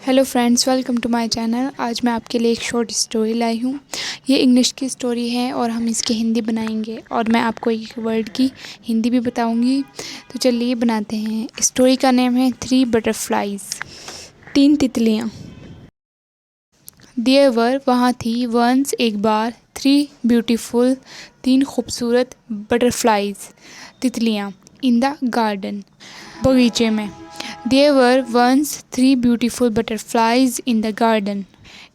Hello friends, welcome to my channel. आज मैं आपके लिए एक शॉर्ट स्टोरी लाई हूँ। ये इंग्लिश की स्टोरी है और हम इसकी हिंदी बनाएंगे और मैं आपको एक वर्ड की हिंदी भी बताऊँगी। तो चलिए बनाते हैं। स्टोरी का नेम है 3 बटरफ्लाइज, 3 तितलियाँ। देयर वर, वहाँ थी, वंस एक बार, 3 ब्यूटीफुल, 3 खूबसूरत बटरफ्लाइज, तितलियाँ, इन द गार्डन, बगीचे में। There were once 3 beautiful butterflies in the garden.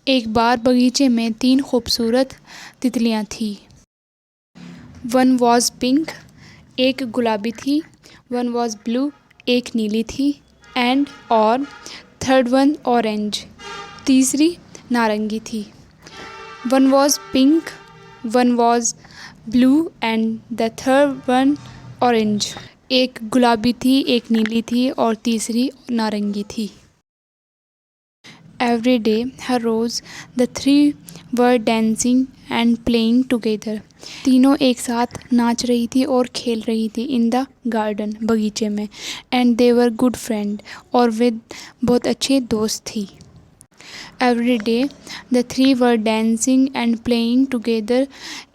एक बार बगीचे में 3 खूबसूरत तितलियाँ थी। One was pink, एक गुलाबी थी। One was blue, एक नीली थी। And और third one orange, तीसरी नारंगी थी। One was pink, one was blue and the third one orange. एक गुलाबी थी, एक नीली थी और तीसरी नारंगी थी। Every day, her rose, the 3 were dancing and playing together. तीनों एक साथ नाच रही थी और खेल रही थी in the garden, बगीचे में। And they were good friend, और वे बहुत अच्छे दोस्त थी। Every day, the 3 were dancing and playing together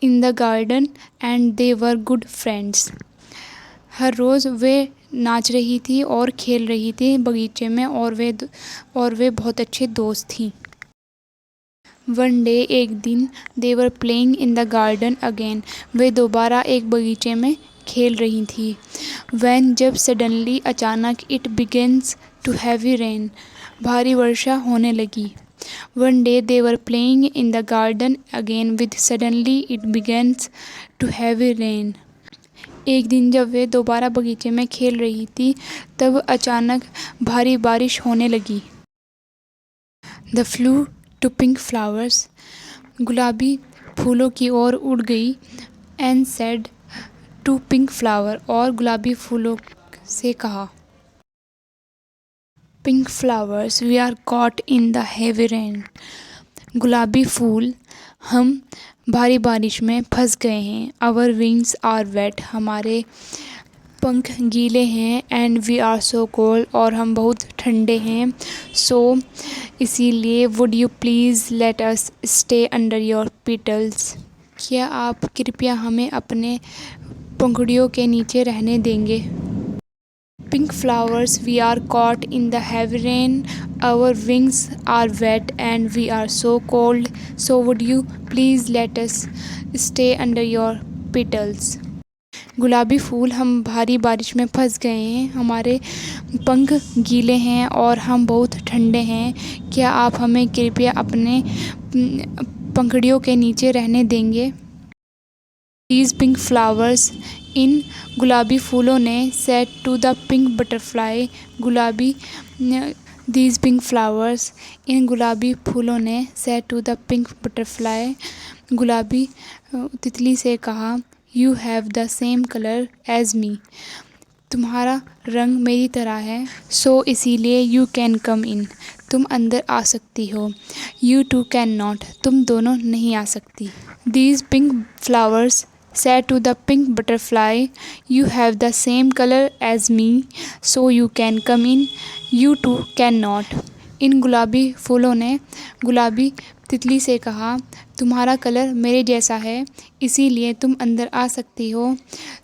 in the garden and they were good friends. हर रोज़ वे नाच रही थी और खेल रही थी बगीचे में और वे बहुत अच्छे दोस्त थीं। वन डे, एक दिन, they were playing in the garden again, वे दोबारा एक बगीचे में खेल रही थी। वैन, जब, सडनली, अचानक, it begins to heavy rain, भारी वर्षा होने लगी। One day they were playing in the garden again with suddenly it begins to heavy rain. एक दिन जब वे दोबारा बगीचे में खेल रही थी तब अचानक भारी बारिश होने लगी। The flew to pink flowers, गुलाबी फूलों की ओर उड़ गई। And said to pink flower, और गुलाबी फूलों से कहा, pink flowers, we are caught in the heavy rain, गुलाबी फूल, हम भारी बारिश में फंस गए हैं। आवर विंग्स आर वेट, हमारे पंख गीले हैं। And we are so cold, और हम बहुत ठंडे हैं। सो इसीलिए, would you please let us stay under your petals, क्या आप कृपया हमें अपने पंखुड़ियों के नीचे रहने देंगे। Pink flowers, we are caught in the heavy rain, our wings are wet and we are so cold, so would you please let us stay under your petals. गुलाबी फूल, हम भारी बारिश में फंस गए हैं, हमारे पंख गीले हैं और हम बहुत ठंडे हैं, क्या आप हमें कृपया अपने पंखुड़ियों के नीचे रहने देंगे। These pink flowers, इन गुलाबी फूलों ने, said to the pink butterfly, गुलाबी दीज पिंक फ्लावर्स, इन गुलाबी फूलों ने, said to the pink butterfly, गुलाबी तितली से कहा, you have the same colour as me, तुम्हारा रंग मेरी तरह है। सो इसीलिए, यू कैन कम इन, तुम अंदर आ सकती हो। यू टू कैन नॉट, तुम दोनों नहीं आ सकती। These pink flowers said to the pink butterfly, you have the same color as me, so you can come in, you too cannot. इन गुलाबी फूलों ने गुलाबी तितली से कहा, तुम्हारा कलर मेरे जैसा है, इसीलिए तुम अंदर आ सकती हो,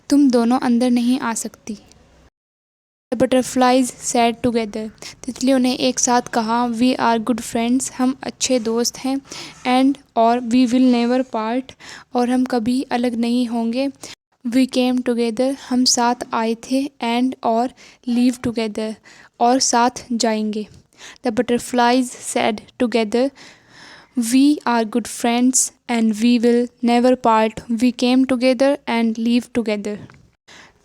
तुम दोनों अंदर नहीं आ सकती। The butterflies said together, तितलियों ने एक साथ कहा, we are good friends, हम अच्छे दोस्त हैं। And, और we will never part, और हम कभी अलग नहीं होंगे। We came together, हम साथ आए थे। And, और leave together, और साथ जाएंगे। The butterflies said together, we are good friends and we will never part, we came together and leave together.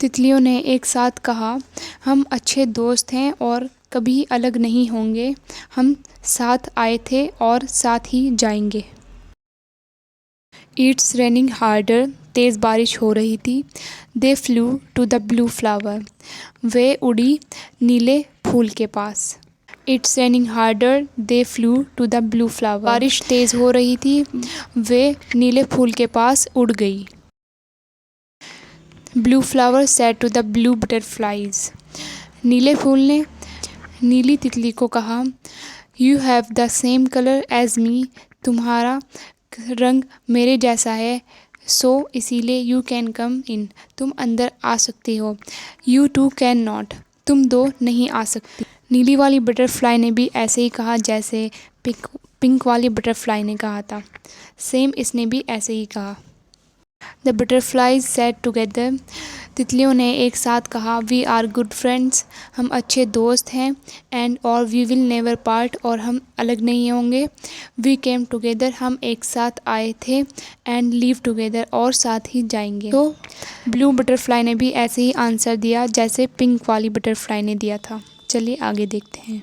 तितलियों ने एक साथ कहा, हम अच्छे दोस्त हैं और कभी अलग नहीं होंगे, हम साथ आए थे और साथ ही जाएंगे। इट्स रेनिंग हार्डर, तेज़ बारिश हो रही थी। They flew to the blue flower, वे उड़ी नीले फूल के पास। It's raining harder, they flew to the blue flower, बारिश तेज़ हो रही थी, वे नीले फूल के पास उड़ गई। Blue flower said to the blue butterflies, नीले फूल ने नीली तितली को कहा, you have the same colour as me, तुम्हारा रंग मेरे जैसा है, सो इसीलिए यू कैन कम इन, तुम अंदर आ सकती हो। यू टू कैन नॉट, तुम दो नहीं आ सकती। नीली वाली बटरफ्लाई ने भी ऐसे ही कहा जैसे पिंक वाली बटरफ्लाई ने कहा था। सेम इसने भी ऐसे ही कहा। द बटरफ्लाइज सेड टुगेदर, तितलियों ने एक साथ कहा, वी आर गुड फ्रेंड्स, हम अच्छे दोस्त हैं। एंड और वी विल नेवर पार्ट, और हम अलग नहीं होंगे। वी केम टुगेदर, हम एक साथ आए थे। एंड लीव टुगेदर, और साथ ही जाएंगे। तो ब्लू बटरफ्लाई ने भी ऐसे ही आंसर दिया जैसे पिंक वाली बटरफ्लाई ने दिया था। चलिए आगे देखते हैं।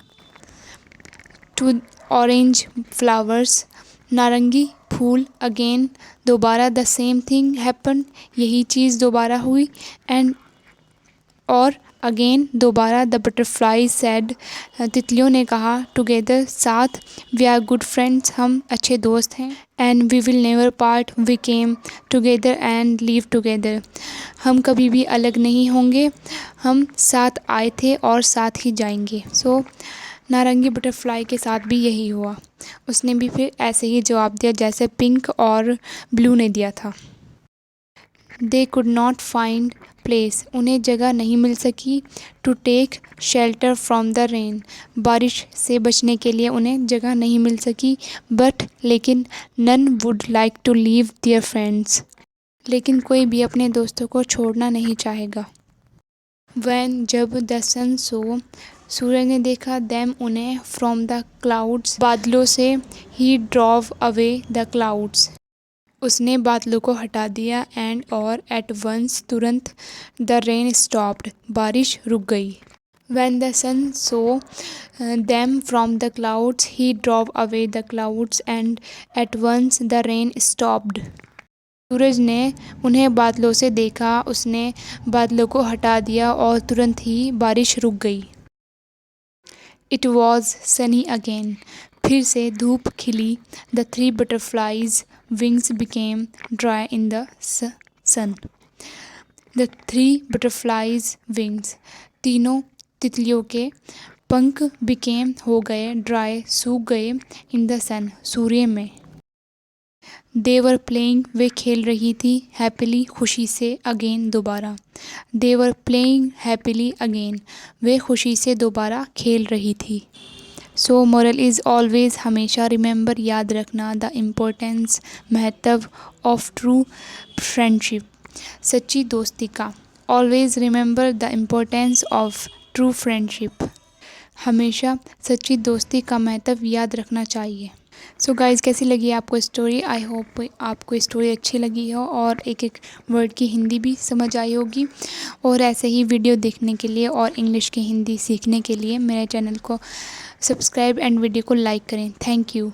टू ऑरेंज फ्लावर्स, नारंगी फूल, अगेन दोबारा, द सेम थिंग हैपन, यही चीज़ दोबारा हुई। एंड और अगेन दोबारा, द बटरफ्लाई सेड, तितलियों ने कहा, टुगेदर साथ, वी आर गुड फ्रेंड्स, हम अच्छे दोस्त हैं। And we will never part, we came together and live together, हम कभी भी अलग नहीं होंगे, हम साथ आए थे और साथ ही जाएंगे। सो नारंगी बटरफ्लाई के साथ भी यही हुआ, उसने भी फिर ऐसे ही जवाब दिया जैसे पिंक और ब्लू ने दिया था। They could not find place, उन्हें जगह नहीं मिल सकी। To take shelter from the rain, बारिश से बचने के लिए उन्हें जगह नहीं मिल सकी। बट लेकिन, none would like to leave their friends, लेकिन कोई भी अपने दोस्तों को छोड़ना नहीं चाहेगा। वैन जब, द सन सो, सूरज ने देखा, देम उन्हें, फ्रॉम द क्लाउड्स, बादलों से, he drove away the clouds, उसने बादलों को हटा दिया। एंड और एट वंस, तुरंत, द रेन स्टॉप्ड, बारिश रुक गई। When the sun saw them from the clouds, he drove away the clouds, and at once the rain stopped, सूरज ने उन्हें बादलों से देखा, उसने बादलों को हटा दिया और तुरंत ही बारिश रुक गई। इट वॉज सनी अगेन, फिर से धूप खिली। The three butterflies wings became dry in the sun, the three butterflies wings, तीनों तितलियों के पंख बिकेम हो गए, ड्राई सूख गए, इन द सन सूर्य में। दे वर प्लेइंग, वे खेल रही थी, हैप्पीली खुशी से, अगेन दोबारा। दे वर प्लेइंग हैप्पीली अगेन, वे खुशी से दोबारा खेल रही थी। सो मोरल इज़ ऑलवेज, हमेशा, रिमेंबर याद रखना, द इम्पोर्टेंस महत्व, ऑफ ट्रू फ्रेंडशिप सच्ची दोस्ती का। Always remember the importance of true friendship, हमेशा सच्ची दोस्ती का महत्व याद रखना चाहिए। सो गाइज़, कैसी लगी आपको स्टोरी? आई होप आपको स्टोरी अच्छी लगी हो और एक एक वर्ड की हिंदी भी समझ आई होगी। और ऐसे ही वीडियो देखने के लिए और इंग्लिश की हिंदी सीखने के लिए मेरे चैनल को सब्सक्राइब एंड वीडियो को लाइक करें। Thank you.